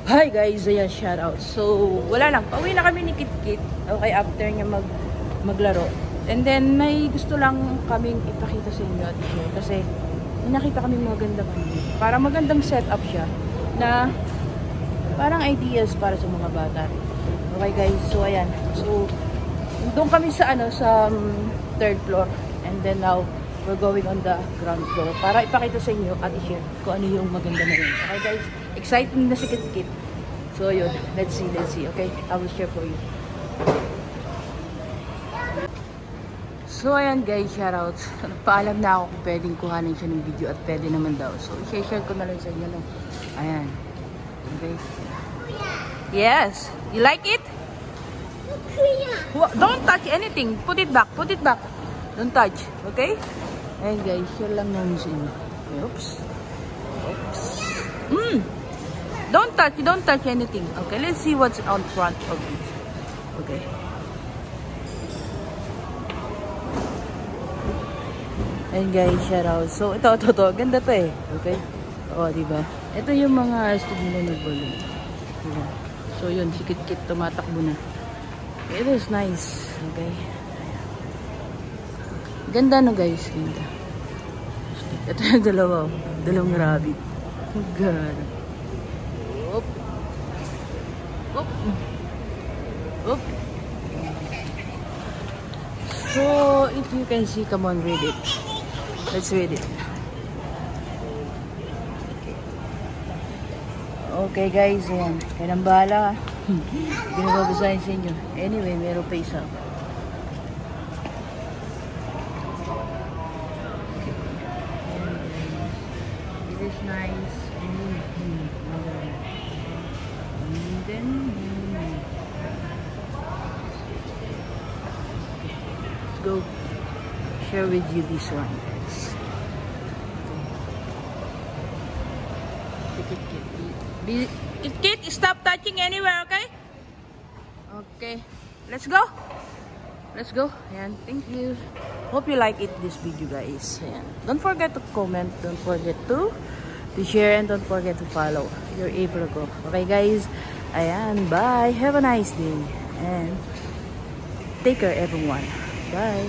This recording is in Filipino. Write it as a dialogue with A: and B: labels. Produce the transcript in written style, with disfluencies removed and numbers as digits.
A: Hi guys, ayan, shout out. So, wala lang. Pauwi na kami ni Kitkit. Okay, after niya maglaro. And then, may gusto lang kaming ipakita sa inyo at share. Kasi, nakita kami magandang parang magandang setup siya na parang ideas para sa mga bata. Okay guys, so ayan. So, doon kami sa sa third floor. And then now, we're going on the ground floor para ipakita sa inyo at i-share kung ano yung maganda na yun. Okay guys, exciting na si Kitkit. So yun, let's see, okay? I will share for you. So ayan guys, shoutouts. Paalam na ako kung pwedeng kuhanin siya ng video at pwede naman daw. So i-share ko na lang sa inyo. Ayan. Okay. Yes. You like it? Don't touch anything. Put it back. Don't touch. Okay? Ayan guys, share lang namin sa inyo. Oops. Don't touch anything. Okay, let's see what's on front of it. Okay. And guys, shout out. So, ito. Ganda pa eh. Okay? Oo, diba? Ito yung mga studio na balloon. Diba? So, yun. Si Kitkit tumatakbo na. It is nice. Okay? Ganda no guys. Ganda. Ito yung dalawang rabbit. God. Oop. So, if you can see, come on, read it. Let's read it. Okay guys, ayan. Kaya nang bahala. Binababasahin sa inyo. Anyway, meron pa isa. It is nice. And then, let's go share with you this one, guys. Kitkit, stop touching anywhere, okay? Okay, let's go. Ayan, thank you. Hope you like this video, guys. Ayan. Don't forget to comment. Don't forget to share, and don't forget to follow. You're able to go. Okay, guys. Ayan, bye. Have a nice day. And take care, everyone. Bye.